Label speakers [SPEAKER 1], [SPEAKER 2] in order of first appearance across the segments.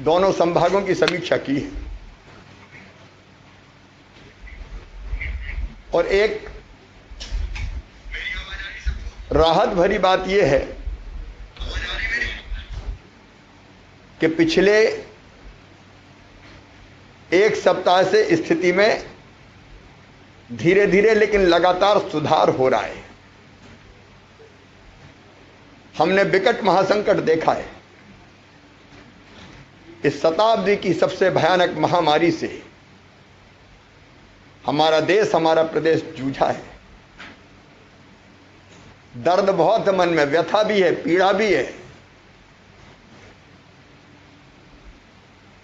[SPEAKER 1] दोनों संभागों की समीक्षा की है। और एक राहत भरी बात यह है कि पिछले एक सप्ताह से स्थिति में धीरे धीरे लेकिन लगातार सुधार हो रहा है। हमने विकट महासंकट देखा है। इस शताब्दी की सबसे भयानक महामारी से हमारा देश, हमारा प्रदेश जूझा है। दर्द बहुत है, मन में व्यथा भी है, पीड़ा भी है।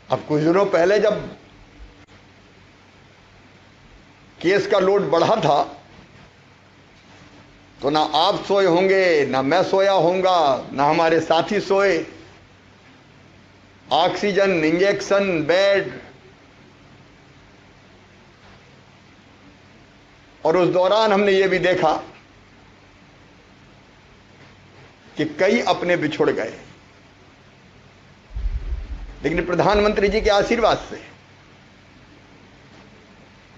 [SPEAKER 1] अब कुछ दिनों पहले जब केस का लोड बढ़ा था तो ना आप सोए होंगे, ना मैं सोया होऊंगा, ना हमारे साथी सोए। ऑक्सीजन, इंजेक्शन, बेड, और उस दौरान हमने ये भी देखा कि कई अपने बिछुड़ गए, लेकिन प्रधानमंत्री जी के आशीर्वाद से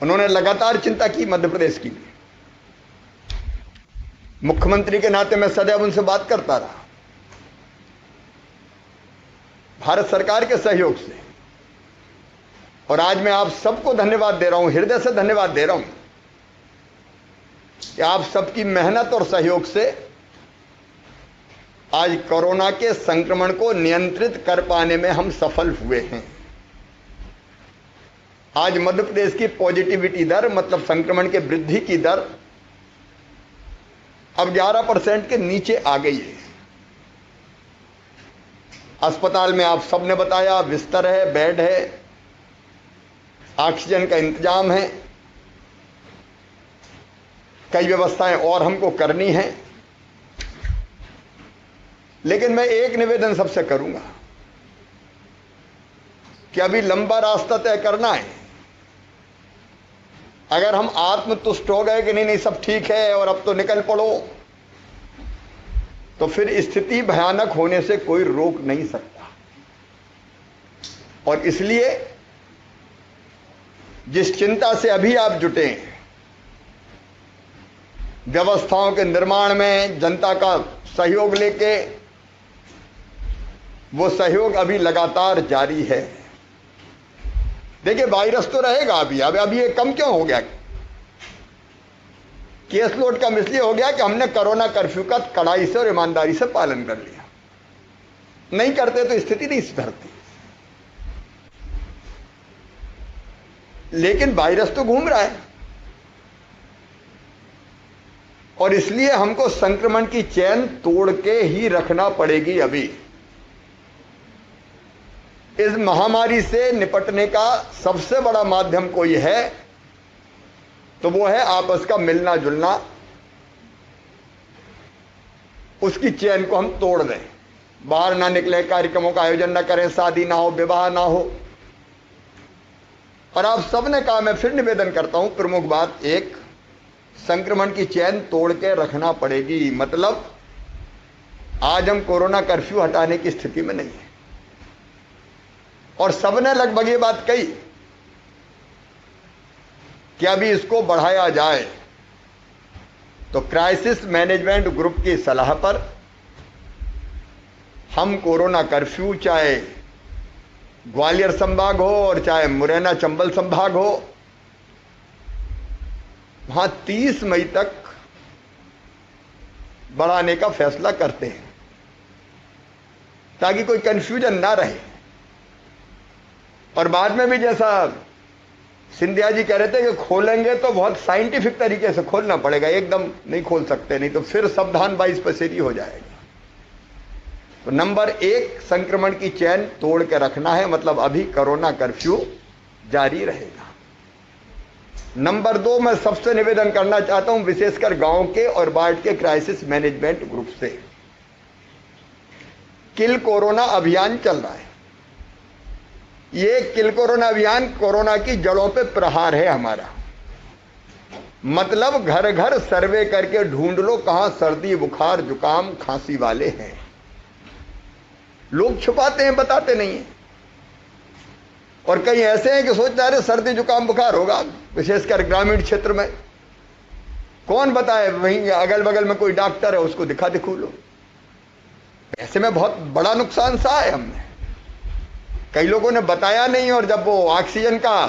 [SPEAKER 1] उन्होंने लगातार चिंता की मध्य प्रदेश की। मुख्यमंत्री के नाते मैं सदैव उनसे बात करता रहा। भारत सरकार के सहयोग से, और आज मैं आप सबको धन्यवाद दे रहा हूं, हृदय से धन्यवाद दे रहा हूं कि आप सबकी मेहनत और सहयोग से आज कोरोना के संक्रमण को नियंत्रित कर पाने में हम सफल हुए हैं। आज मध्य प्रदेश की पॉजिटिविटी दर, मतलब संक्रमण के वृद्धि की दर, अब 11% के नीचे आ गई है। अस्पताल में आप सबने बताया बिस्तर है, बेड है, ऑक्सीजन का इंतजाम है, कई व्यवस्थाएं और हमको करनी है। लेकिन मैं एक निवेदन सबसे करूंगा कि अभी लंबा रास्ता तय करना है। अगर हम आत्मतुष्ट हो गए कि नहीं सब ठीक है और अब तो निकल पड़ो, तो फिर स्थिति भयानक होने से कोई रोक नहीं सकता। और इसलिए जिस चिंता से अभी आप जुटे हैं, व्यवस्थाओं के निर्माण में जनता का सहयोग लेके, वो सहयोग अभी लगातार जारी है। देखिए, वायरस तो रहेगा अभी ये कम क्यों हो गया? केस लोड कम इसलिए हो गया कि हमने कोरोना कर्फ्यू का कड़ाई से और ईमानदारी से पालन कर लिया। नहीं करते तो स्थिति नहीं सुधरती। लेकिन वायरस तो घूम रहा है, और इसलिए हमको संक्रमण की चेन तोड़ के ही रखना पड़ेगी। अभी इस महामारी से निपटने का सबसे बड़ा माध्यम कोई है तो वो है आपस का मिलना जुलना। उसकी चेन को हम तोड़ दें, बाहर ना निकले, कार्यक्रमों का आयोजन ना करें, शादी ना हो, विवाह ना हो। और आप सबने कहा, मैं फिर निवेदन करता हूं, प्रमुख बात एक, संक्रमण की चेन तोड़ के रखना पड़ेगी। मतलब आज हम कोरोना कर्फ्यू हटाने की स्थिति में नहीं है, और सबने लगभग ये बात कही कि अभी इसको बढ़ाया जाए। तो क्राइसिस मैनेजमेंट ग्रुप की सलाह पर हम कोरोना कर्फ्यू, चाहे ग्वालियर संभाग हो और चाहे मुरैना चंबल संभाग हो, वहां 30 मई तक बढ़ाने का फैसला करते हैं, ताकि कोई कंफ्यूजन ना रहे। और बाद में भी जैसा सिंधिया जी कह रहे थे कि खोलेंगे तो बहुत साइंटिफिक तरीके से खोलना पड़ेगा, एकदम नहीं खोल सकते, नहीं तो फिर सावधान 22 पसेरी हो जाएगा। तो नंबर 1, संक्रमण की चैन तोड़ के रखना है, मतलब अभी कोरोना कर्फ्यू जारी रहेगा। नंबर 2, मैं सबसे निवेदन करना चाहता हूं, विशेषकर गांव के और वार्ड के क्राइसिस मैनेजमेंट ग्रुप से, किल कोरोना अभियान चल रहा है। ये किल कोरोना अभियान कोरोना की जड़ों पे प्रहार है हमारा। मतलब घर घर सर्वे करके ढूंढ लो कहां सर्दी, बुखार, जुकाम, खांसी वाले हैं। लोग छुपाते हैं, बताते नहीं हैं। और कई ऐसे हैं कि सोचते हैं सर्दी जुकाम बुखार होगा, विशेषकर ग्रामीण क्षेत्र में। कौन बताए, वहीं अगल बगल में कोई डॉक्टर है, उसको दिखा दिखू लो। ऐसे में बहुत बड़ा नुकसान सा है हमने, कई लोगों ने बताया नहीं, और जब वो ऑक्सीजन का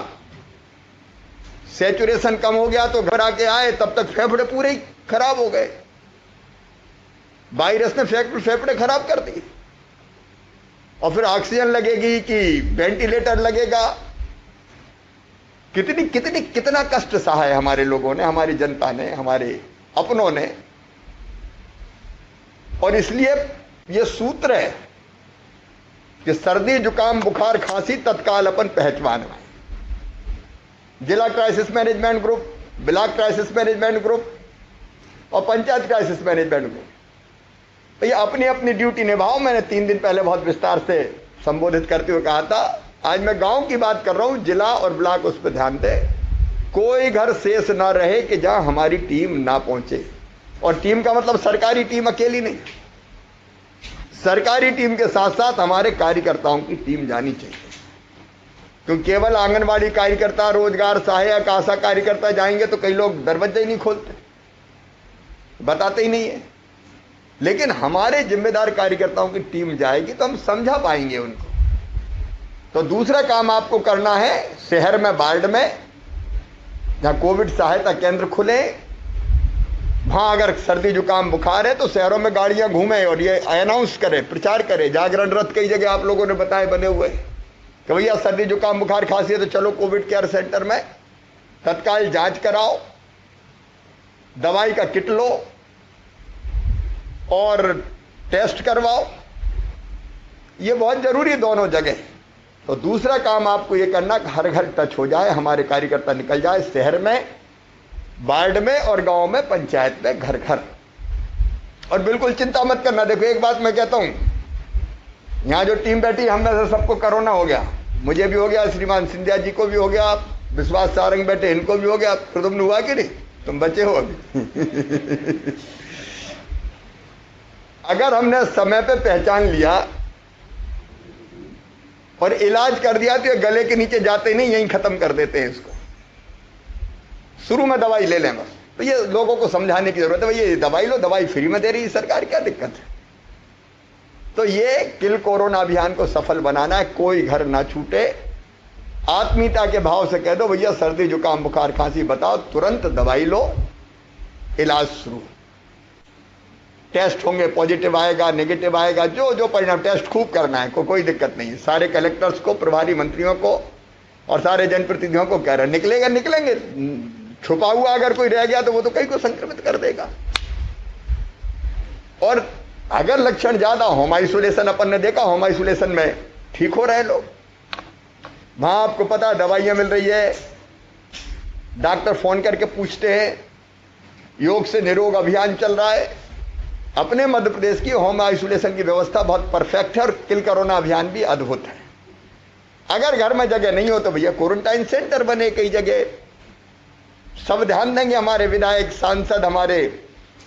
[SPEAKER 1] सैचुरेशन कम हो गया तो घबरा के आए, तब तक फेफड़े पूरे ही खराब हो गए। वायरस ने फेफड़े खराब कर दिए, और फिर ऑक्सीजन लगेगी कि वेंटिलेटर लगेगा। कितना कष्ट सहा है हमारे लोगों ने, हमारी जनता ने, हमारे अपनों ने। और इसलिए यह सूत्र है कि सर्दी जुकाम बुखार खांसी तत्काल अपन पहचान में, जिला crisis management group, block crisis management group और पंचायत क्राइसिस मैनेजमेंट ग्रुप, तो ये अपनी अपनी ड्यूटी निभाओ। मैंने 3 दिन पहले बहुत विस्तार से संबोधित करते हुए कहा था, आज मैं गांव की बात कर रहा हूं, जिला और ब्लॉक उस पर ध्यान दे। कोई घर शेष ना रहे कि जहां हमारी टीम ना पहुंचे। और टीम का मतलब सरकारी टीम अकेली नहीं, सरकारी टीम के साथ साथ हमारे कार्यकर्ताओं की टीम जानी चाहिए। क्योंकि केवल आंगनबाड़ी कार्यकर्ता, रोजगार सहायक, आशा कार्यकर्ता जाएंगे तो कई लोग दरवाजे ही नहीं खोलते, बताते ही नहीं है। लेकिन हमारे जिम्मेदार कार्यकर्ताओं की टीम जाएगी तो हम समझा पाएंगे उनको। तो दूसरा काम आपको करना है, शहर में, वार्ड में जहां कोविड सहायता केंद्र खुले, वहां अगर सर्दी जुकाम बुखार है तो शहरों में गाड़ियां घूमे और ये अनाउंस करे, प्रचार करे। जागरण रथ कई जगह आप लोगों ने बताए बने हुए कि भैया सर्दी जुकाम बुखार खांसी है तो चलो कोविड केयर सेंटर में, तत्काल जांच कराओ, दवाई का किट लो और टेस्ट करवाओ। ये बहुत जरूरी है दोनों जगह। तो दूसरा काम आपको ये करना कि हर घर टच हो जाए, हमारे कार्यकर्ता निकल जाए शहर में, वार्ड में और गांव में, पंचायत में, घर घर। और बिल्कुल चिंता मत करना। देखो एक बात मैं कहता हूं, यहां जो टीम बैठी हम में से सबको कोरोना हो गया, मुझे भी हो गया, श्रीमान सिंधिया जी को भी हो गया, विश्वास सारंग बैठे इनको भी हो गया, फिर तुमने हुआ कि नहीं? तुम बचे हो अभी। अगर हमने समय पे पहचान लिया और इलाज कर दिया तो ये गले के नीचे जाते नहीं, यहीं खत्म कर देते हैं इसको। शुरू में दवाई ले लें बस। तो ये लोगों को समझाने की जरूरत है, भैया दवाई लो, दवाई फ्री में दे रही है सरकार, क्या दिक्कत है? तो ये किल कोरोना अभियान को सफल बनाना है, कोई घर ना छूटे। आत्मीयता के भाव से कह दो भैया सर्दी जुकाम बुखार खांसी बताओ, तुरंत दवाई लो, इलाज शुरू। टेस्ट होंगे, पॉजिटिव आएगा, नेगेटिव आएगा, जो जो परिणाम, टेस्ट खूब करना है, कोई दिक्कत नहीं है। सारे कलेक्टर्स को, प्रभारी मंत्रियों को और सारे जनप्रतिनिधियों को कह रहे हैं, निकलेगा, निकलेंगे। छुपा हुआ अगर कोई रह गया तो वो तो कई को संक्रमित कर देगा। और अगर लक्षण ज्यादा, होम आइसोलेशन अपन ने देखा, होम आइसोलेशन में ठीक हो रहे लोग, वहां आपको पता दवाइयां मिल रही है, डॉक्टर फोन करके पूछते हैं, योग से निरोग अभियान चल रहा है। अपने मध्य प्रदेश की होम आइसोलेशन की व्यवस्था बहुत परफेक्ट है और किल कोरोना अभियान भी अद्भुत है। अगर घर में जगह नहीं हो तो भैया क्वारंटाइन सेंटर बने कई जगह। सब ध्यान देंगे, हमारे विधायक, सांसद, हमारे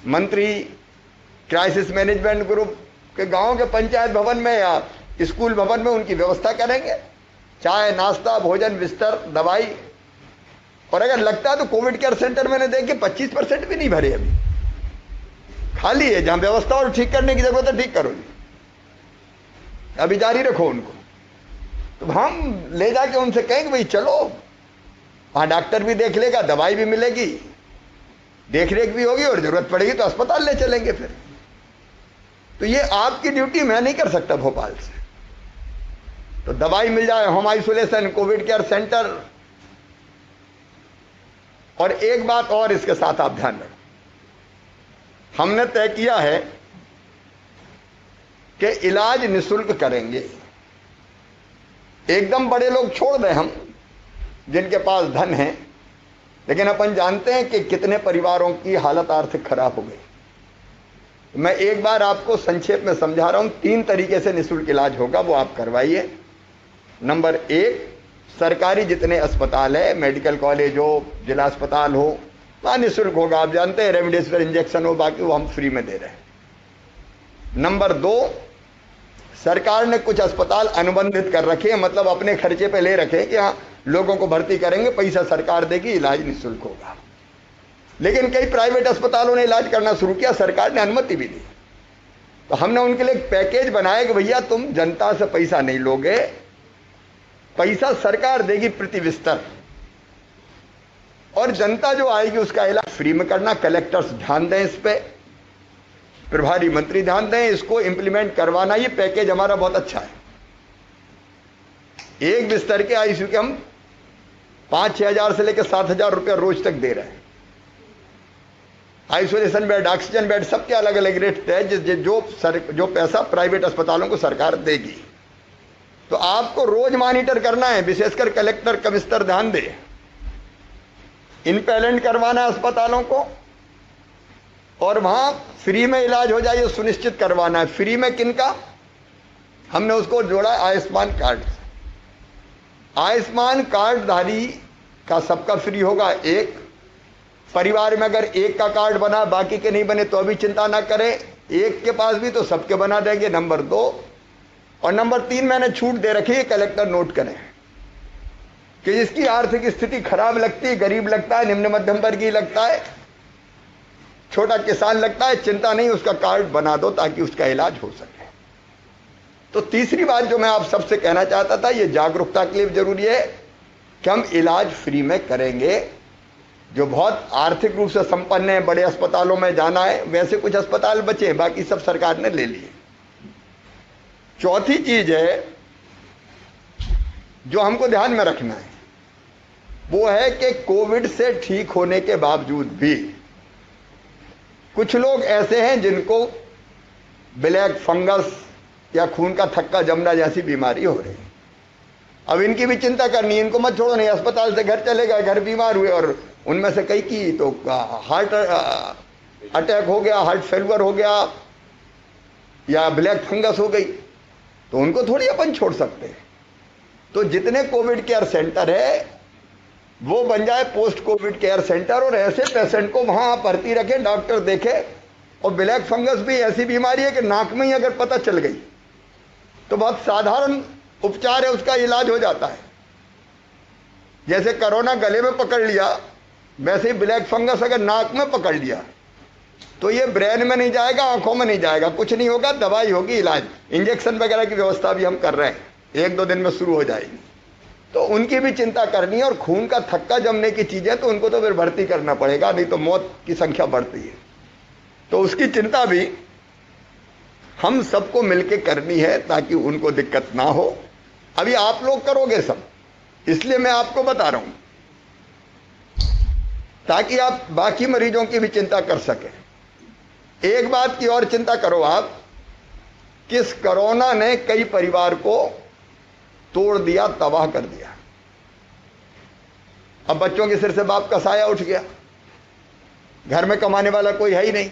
[SPEAKER 1] मंत्री, क्राइसिस मैनेजमेंट ग्रुप के गांव के पंचायत भवन में या स्कूल भवन में उनकी व्यवस्था करेंगे, चाय, नाश्ता, भोजन, बिस्तर, दवाई। और अगर लगता है तो कोविड केयर सेंटर मैंने देखे 25% भी नहीं भरे, अभी खाली है। जहां व्यवस्था और ठीक करने की जरूरत है ठीक करो, अभी जारी रखो उनको। तो हम ले जाके उनसे कहेंगे भाई चलो, वहां डॉक्टर भी देख लेगा, दवाई भी मिलेगी, देख रेख भी होगी, और जरूरत पड़ेगी तो अस्पताल ले चलेंगे फिर। तो ये आपकी ड्यूटी मैं नहीं कर सकता भोपाल से। तो दवाई मिल जाए, home isolation, Covid care centre. और एक बात और इसके साथ आप ध्यान रखें, हमने तय किया है कि इलाज निःशुल्क करेंगे। एकदम बड़े लोग छोड़ दें हम, जिनके पास धन है, लेकिन अपन जानते हैं कि कितने परिवारों की हालत आर्थिक खराब हो गई। मैं एक बार आपको संक्षेप में समझा रहा हूं, 3 तरीके से निःशुल्क इलाज होगा, वो आप करवाइए। नंबर 1, सरकारी जितने अस्पताल है, मेडिकल कॉलेज हो, जिला अस्पताल हो, वहां निःशुल्क होगा। आप जानते हैं रेमडेसिविर इंजेक्शन हो, बाकी वो हम फ्री में दे रहे हैं। नंबर 2, सरकार ने कुछ अस्पताल अनुबंधित कर रखे हैं, मतलब अपने खर्चे पे ले रखे हैं कि हाँ लोगों को भर्ती करेंगे, पैसा सरकार देगी, इलाज निःशुल्क होगा। लेकिन कई प्राइवेट अस्पतालों ने इलाज करना शुरू किया, सरकार ने अनुमति भी दी। तो हमने उनके लिए एक पैकेज बनाया कि भैया तुम जनता से पैसा नहीं लोगे, पैसा सरकार देगी प्रति बिस्तर, और जनता जो आएगी उसका इलाज फ्री में करना। कलेक्टर्स ध्यान दें इस पे, प्रभारी मंत्री ध्यान दें, इसको इंप्लीमेंट करवाना। ये पैकेज हमारा बहुत अच्छा है। एक बिस्तर के आईसीयू के हम 5-6 हजार से लेकर 7 हजार रुपया रोज तक दे रहे हैं। आइसोलेशन बेड, ऑक्सीजन बेड, सबके अलग अलग रेट तय, जो पैसा प्राइवेट अस्पतालों को सरकार देगी। तो आपको रोज मॉनिटर करना है, विशेषकर कलेक्टर कमिश्नर ध्यान दे, इनपेलेंट करवाना है अस्पतालों को, और वहां फ्री में इलाज हो जाए ये सुनिश्चित करवाना है। फ्री में किनका? हमने उसको जोड़ा आयुष्मान कार्ड। आयुष्मान कार्डधारी का सबका फ्री होगा। एक परिवार में अगर एक का कार्ड बना, बाकी के नहीं बने, तो अभी चिंता ना करें, एक के पास भी तो सबके बना देंगे, नंबर 2। और नंबर 3 मैंने छूट दे रखी है, कलेक्टर नोट करें, कि जिसकी आर्थिक स्थिति खराब लगती है, गरीब लगता है, निम्न मध्यम वर्गीय लगता है, छोटा किसान लगता है, चिंता नहीं, उसका कार्ड बना दो ताकि उसका इलाज हो सके। तो तीसरी बात जो मैं आप सबसे कहना चाहता था, ये जागरूकता के लिए जरूरी है कि हम इलाज फ्री में करेंगे। जो बहुत आर्थिक रूप से संपन्न है, बड़े अस्पतालों में जाना है, वैसे कुछ अस्पताल बचे हैं, बाकी सब सरकार ने ले लिए। चौथी चीज है जो हमको ध्यान में रखना है, वो है कि कोविड से ठीक होने के बावजूद भी कुछ लोग ऐसे हैं जिनको ब्लैक फंगस या खून का थक्का जमना जैसी बीमारी हो रही है। अब इनकी भी चिंता करनी है, इनको मत छोड़ो, नहीं अस्पताल से घर चले गए, घर बीमार हुए, और उनमें से कई की तो हार्ट अटैक हो गया, हार्ट फेलियर हो गया, या ब्लैक फंगस हो गई, तो उनको थोड़ी अपन छोड़ सकते हैं। तो जितने कोविड केयर सेंटर है वो बन जाए पोस्ट कोविड केयर सेंटर, और ऐसे पेशेंट को वहां भर्ती रखे, डॉक्टर देखे। और ब्लैक फंगस भी ऐसी बीमारी है कि नाक में ही अगर पता चल गई तो बहुत साधारण उपचार है, उसका इलाज हो जाता है। जैसे कोरोना गले में पकड़ लिया, वैसे ही ब्लैक फंगस अगर नाक में पकड़ लिया तो ये ब्रेन में नहीं जाएगा, आंखों में नहीं जाएगा, कुछ नहीं होगा, दवाई होगी, इलाज, इंजेक्शन वगैरह की व्यवस्था भी हम कर रहे हैं, 1-2 दिन में शुरू हो जाएगी। तो उनकी भी चिंता करनी है। और खून का थक्का जमने की चीजें तो उनको तो फिर भर्ती करना पड़ेगा, नहीं तो मौत की संख्या बढ़ती है। तो उसकी चिंता भी हम सबको मिलके करनी है ताकि उनको दिक्कत ना हो। अभी आप लोग करोगे सब, इसलिए मैं आपको बता रहा हूं, ताकि आप बाकी मरीजों की भी चिंता कर सकें। एक बात की और चिंता करो आप, कि इस कोरोना ने कई परिवार को तोड़ दिया, तबाह कर दिया। अब बच्चों के सिर से बाप का साया उठ गया, घर में कमाने वाला कोई है ही नहीं,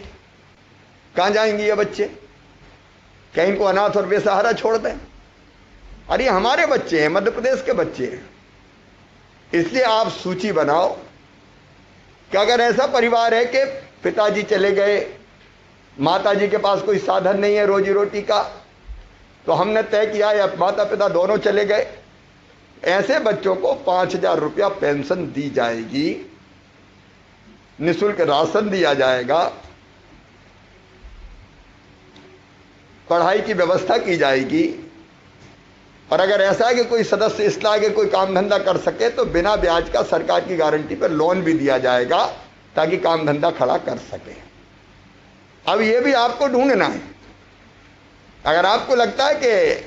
[SPEAKER 1] कहां जाएंगे ये बच्चे? कहीं को अनाथ और बेसहारा छोड़ दें? अरे हमारे बच्चे हैं, मध्य प्रदेश के बच्चे हैं। इसलिए आप सूची बनाओ कि अगर ऐसा परिवार है कि पिताजी चले गए, माताजी के पास कोई साधन नहीं है रोजी रोटी का, तो हमने तय किया या माता पिता दोनों चले गए, ऐसे बच्चों को 5,000 रुपया पेंशन दी जाएगी, निःशुल्क राशन दिया जाएगा, पढ़ाई की व्यवस्था की जाएगी। और अगर ऐसा है कि कोई सदस्य इस तरह के कोई काम धंधा कर सके तो बिना ब्याज का सरकार की गारंटी पर लोन भी दिया जाएगा ताकि काम धंधा खड़ा कर सके। अब ये भी आपको ढूंढना है। अगर आपको लगता है कि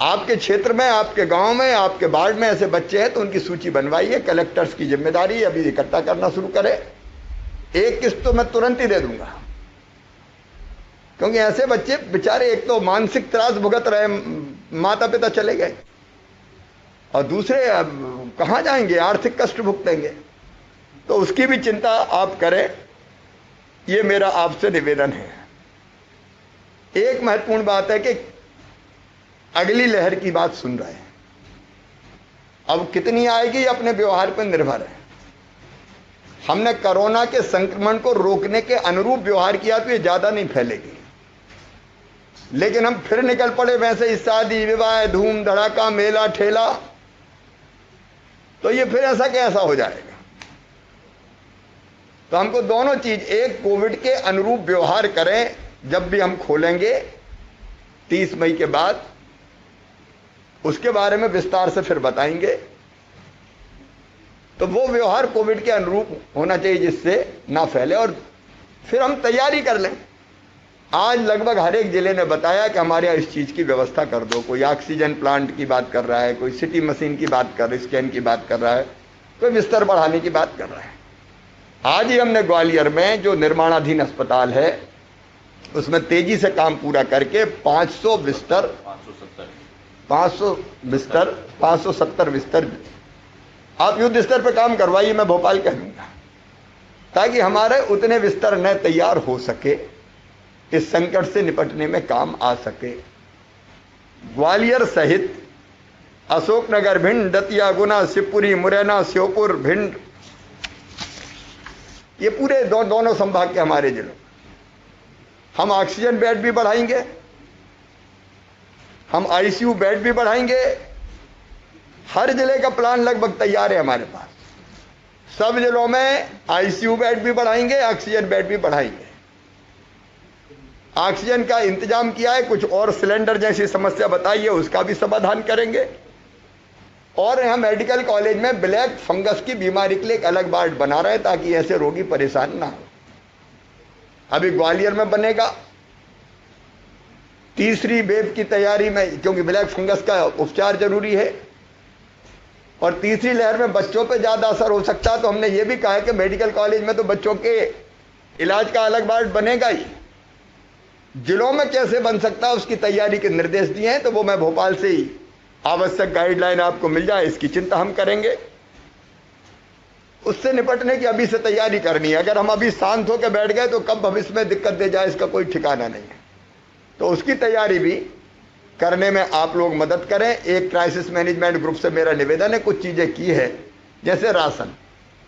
[SPEAKER 1] आपके क्षेत्र में, आपके गांव में, आपके वार्ड में ऐसे बच्चे हैं तो उनकी सूची बनवाइए। कलेक्टर्स की जिम्मेदारी अभी इकट्ठा करना शुरू करें। एक किस्त तो मैं तुरंत ही दे दूंगा, क्योंकि ऐसे बच्चे बेचारे एक तो मानसिक त्रास भुगत रहे, माता पिता चले गए, और दूसरे अब कहां जाएंगे, आर्थिक कष्ट भुगतेंगे। तो उसकी भी चिंता आप करें, ये मेरा आपसे निवेदन है। एक महत्वपूर्ण बात है कि अगली लहर की बात सुन रहे हैं, अब कितनी आएगी अपने व्यवहार पर निर्भर है। हमने कोरोना के संक्रमण को रोकने के अनुरूप व्यवहार किया तो ये ज्यादा नहीं फैलेगी। लेकिन हम फिर निकल पड़े वैसे ही शादी विवाह धूम धड़ाका मेला ठेला, तो ये फिर ऐसा कैसा हो जाएगा। तो हमको दोनों चीज, एक कोविड के अनुरूप व्यवहार करें जब भी हम खोलेंगे 30 मई के बाद, उसके बारे में विस्तार से फिर बताएंगे। तो वो व्यवहार कोविड के अनुरूप होना चाहिए जिससे ना फैले, और फिर हम तैयारी कर लें। आज लगभग हर एक जिले ने बताया कि हमारे यहाँ इस चीज की व्यवस्था कर दो। कोई ऑक्सीजन प्लांट की बात कर रहा है, कोई सिटी मशीन की बात कर रहा है, स्कैन की बात कर रहा है, कोई बिस्तर बढ़ाने की बात कर रहा है। आज ही हमने ग्वालियर में जो निर्माणाधीन अस्पताल है उसमें तेजी से काम पूरा करके 570 बिस्तर आप युद्ध स्तर पर काम करवाइए, मैं भोपाल कह दूंगा, ताकि हमारे उतने बिस्तर न तैयार हो सके, इस संकट से निपटने में काम आ सके। ग्वालियर सहित अशोकनगर, भिंड, दतिया, गुना, शिवपुरी, मुरैना, श्योपुर, भिंड, ये पूरे दोनों संभाग के हमारे जिलों हम ऑक्सीजन बेड भी बढ़ाएंगे, हम आईसीयू बेड भी बढ़ाएंगे। हर जिले का प्लान लगभग तैयार है हमारे पास। सब जिलों में आईसीयू बेड भी बढ़ाएंगे, ऑक्सीजन बेड भी बढ़ाएंगे। ऑक्सीजन का इंतजाम किया है, कुछ और सिलेंडर जैसी समस्या बताई है उसका भी समाधान करेंगे। और यहाँ मेडिकल कॉलेज में ब्लैक फंगस की बीमारी के लिए एक अलग वार्ड बना रहे हैं ताकि ऐसे रोगी परेशान ना हो। अभी ग्वालियर में बनेगा। तीसरी वेव की तैयारी में, क्योंकि ब्लैक फंगस का उपचार जरूरी है और तीसरी लहर में बच्चों पे ज्यादा असर हो सकता है, तो हमने ये भी कहा है कि मेडिकल कॉलेज में तो बच्चों के इलाज का अलग वार्ड बनेगा ही। जिलों में कैसे बन सकता है उसकी तैयारी के निर्देश दिए हैं, तो वो मैं भोपाल से ही आवश्यक गाइडलाइन आपको मिल जाए, इसकी चिंता हम करेंगे। उससे निपटने की अभी से तैयारी करनी है। अगर हम अभी शांत होकर बैठ गए तो कब भविष्य में दिक्कत दे जाए इसका कोई ठिकाना नहीं है। तो उसकी तैयारी भी करने में आप लोग मदद करें। एक क्राइसिस मैनेजमेंट ग्रुप से मेरा निवेदन है, कुछ चीजें की है जैसे राशन,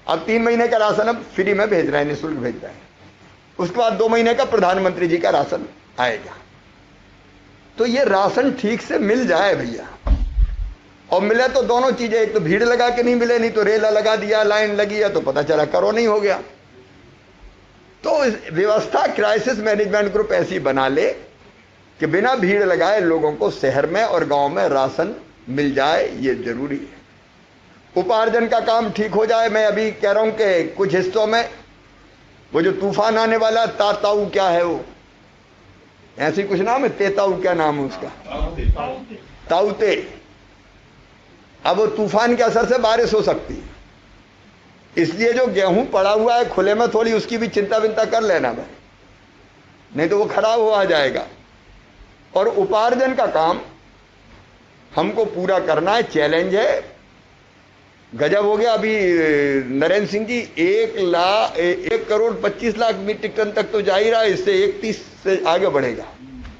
[SPEAKER 1] अब 3 महीने का राशन अब फ्री में भेज रहे हैं, निःशुल्क भेज रहे हैं। उसके बाद 2 महीने का प्रधानमंत्री जी का राशन आएगा। तो ये राशन ठीक से मिल जाए भैया, और मिले तो दोनों चीजें, एक तो भीड़ लगा के नहीं मिले, नहीं तो रेला लगा दिया, लाइन लगी है तो पता चला करो नहीं हो गया। तो व्यवस्था क्राइसिस मैनेजमेंट ग्रुप ऐसी बना ले कि बिना भीड़ लगाए लोगों को शहर में और गांव में राशन मिल जाए, ये जरूरी है। उपार्जन का काम ठीक हो जाए। मैं अभी कह रहा हूं कि कुछ हिस्सों में वो जो तूफान आने वाला, ताताऊ क्या है वो, ऐसी कुछ नाम है, तेताऊ क्या नाम है उसका, ताउते। अब वो तूफान के असर से बारिश हो सकती है, इसलिए जो गेहूं पड़ा हुआ है खुले में, थोड़ी उसकी भी चिंता विंता कर लेना भाई, नहीं तो वो खराब हो जाएगा। और उपार्जन का काम हमको पूरा करना है, चैलेंज है। गजब हो गया। अभी नरेंद्र सिंह जी 1 करोड़ 25 लाख मीट्रिक टन तक तो जा ही रहा है, इससे 31 से आगे बढ़ेगा।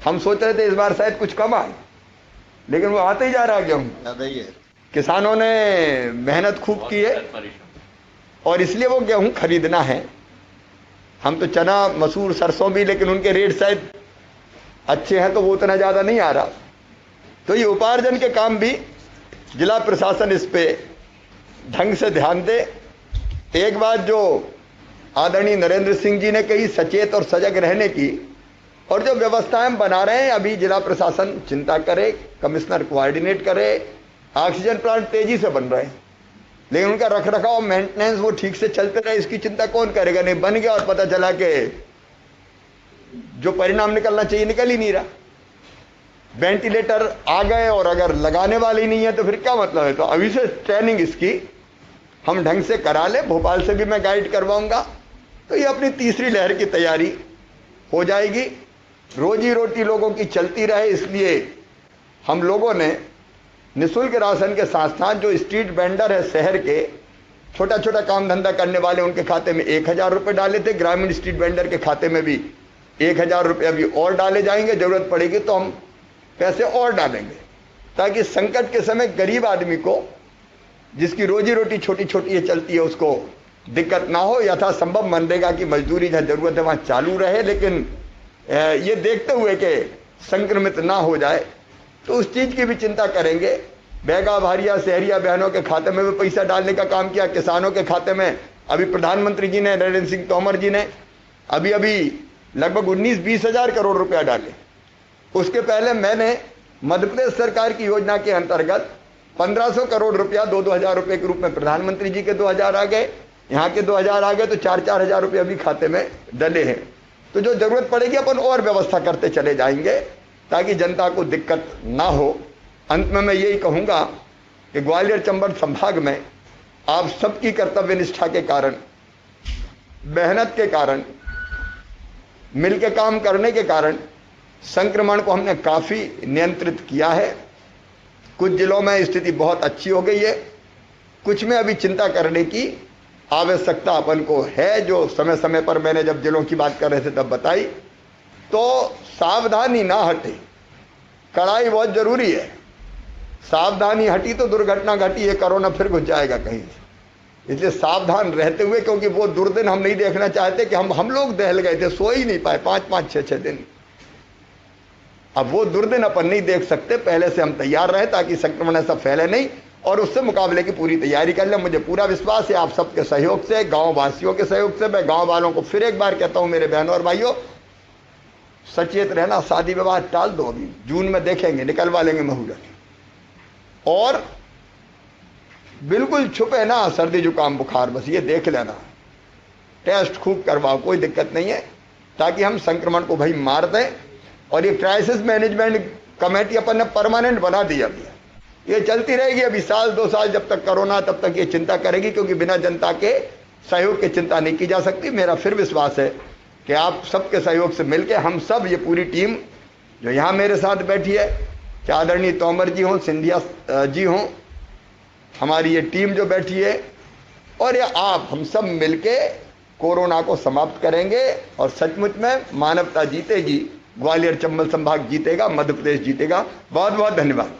[SPEAKER 1] हम सोच रहे थे इस बार शायद कुछ कम आए, लेकिन वो आते ही जा रहा है गेहूं, ज्यादा ही है। किसानों ने मेहनत खूब की है और इसलिए वो गेहूं खरीदना है। हम तो चना मसूर सरसों भी, लेकिन उनके रेट शायद अच्छे हैं तो वो उतना ज्यादा नहीं आ रहा। तो ये उपार्जन के काम भी जिला प्रशासन इस पे ढंग से ध्यान दे। एक बात जो आदरणीय नरेंद्र सिंह जी ने कही, सचेत और सजग रहने की, और जो व्यवस्थाएं बना रहे हैं अभी जिला प्रशासन चिंता करे, कमिश्नर कोऑर्डिनेट करे। ऑक्सीजन प्लांट तेजी से बन रहे हैं, लेकिन उनका रख रखाव मेंटेनेंस वो ठीक से चलते रहे, इसकी चिंता कौन करेगा। नहीं बन गया और पता चला कि जो परिणाम निकलना चाहिए निकल ही नहीं रहा। वेंटिलेटर आ गए और अगर लगाने वाले ही नहीं है तो फिर क्या मतलब है। तो अभी से ट्रेनिंग इसकी हम ढंग से करा ले। भोपाल से भी मैं गाइड करवाऊंगा, तो ये अपनी तीसरी लहर की तैयारी हो जाएगी। रोजी रोटी लोगों की चलती रहे, इसलिए हम लोगों ने निःशुल्क राशन के साथ साथ जो स्ट्रीट वेंडर है शहर के, छोटा छोटा काम धंधा करने वाले, उनके खाते में 1000 रुपये डाले थे। ग्रामीण स्ट्रीट वेंडर के खाते में भी 1000 रुपये अभी और डाले जाएंगे। जरूरत पड़ेगी तो हम पैसे और डालेंगे, ताकि संकट के समय गरीब आदमी को, जिसकी रोजी रोटी छोटी छोटी चलती है, उसको दिक्कत ना हो। यथासंभव मनरेगा की मजदूरी जहाँ जरूरत है वहाँ चालू रहे, लेकिन ये देखते हुए कि संक्रमित ना हो जाए, तो उस चीज की भी चिंता करेंगे। बैगा भारिया शहरिया बहनों के खाते में भी पैसा डालने का काम किया, किसानों के खाते में अभी प्रधानमंत्री जी ने, नरेंद्र सिंह तोमर जी ने अभी लगभग 19-20 हजार करोड़ रुपया डाले। उसके पहले मैंने मध्य प्रदेश सरकार की योजना के अंतर्गत 1500 करोड़ रुपया 2-2 हजार रुपये के रूप में प्रधानमंत्री जी के 2000 आ गए, यहाँ के 2000 आ गए, तो 4-4 हजार रुपये अभी खाते में डले हैं। तो जो जरूरत पड़ेगी अपन और व्यवस्था करते चले जाएंगे ताकि जनता को दिक्कत ना हो। अंत में मैं यही कहूंगा कि ग्वालियर चंबल संभाग में आप सबकी कर्तव्य निष्ठा के कारण, मेहनत के कारण, मिलकर काम करने के कारण संक्रमण को हमने काफी नियंत्रित किया है। कुछ जिलों में स्थिति बहुत अच्छी हो गई है, कुछ में अभी चिंता करने की आवश्यकता अपन को है, जो समय समय पर मैंने जब जिलों की बात कर रहे थे तब बताई। तो सावधानी ना हटे, कड़ाई बहुत जरूरी है। सावधानी हटी तो दुर्घटना घटी, ये कोरोना फिर घुस जाएगा कहीं। इसलिए सावधान रहते हुए, क्योंकि वो दुर्दिन हम नहीं देखना चाहते कि हम लोग दहल गए थे, सो ही नहीं पाए 5-5, 6-6 दिन। अब वो दुर्दिन अपन नहीं देख सकते, पहले से हम तैयार रहे ताकि संक्रमण ऐसा फैले नहीं, और उससे मुकाबले की पूरी तैयारी कर ले। मुझे पूरा विश्वास है आप सबके सहयोग से, गांव वासियों के सहयोग से। मैं गांव वालों को फिर एक बार कहता हूं, मेरे बहनों और भाइयों, सचेत रहना, शादी विवाह टाल दो, अभी जून में देखेंगे, निकलवा लेंगे मुहूर्त। और बिल्कुल छुपे ना सर्दी जुकाम बुखार, बस ये देख लेना, टेस्ट खूब करवाओ, कोई दिक्कत नहीं है, ताकि हम संक्रमण को भाई मार दें। और ये क्राइसिस मैनेजमेंट कमेटी अपन ने परमानेंट बना दी, अभी ये चलती रहेगी अभी 1-2 साल, जब तक कोरोना तब तक ये चिंता करेगी, क्योंकि बिना जनता के सहयोग की चिंता नहीं की जा सकती। मेरा फिर विश्वास है कि आप सबके सहयोग से मिलकर हम सब, ये पूरी टीम जो यहाँ मेरे साथ बैठी है, चाहे आदरणीय तोमर जी हों, सिंधिया जी हों, हमारी ये टीम जो बैठी है, और ये आप, हम सब मिलके कोरोना को समाप्त करेंगे। और सचमुच में मानवता जीतेगी, ग्वालियर चंबल संभाग जीतेगा, मध्य प्रदेश जीतेगा। बहुत बहुत धन्यवाद।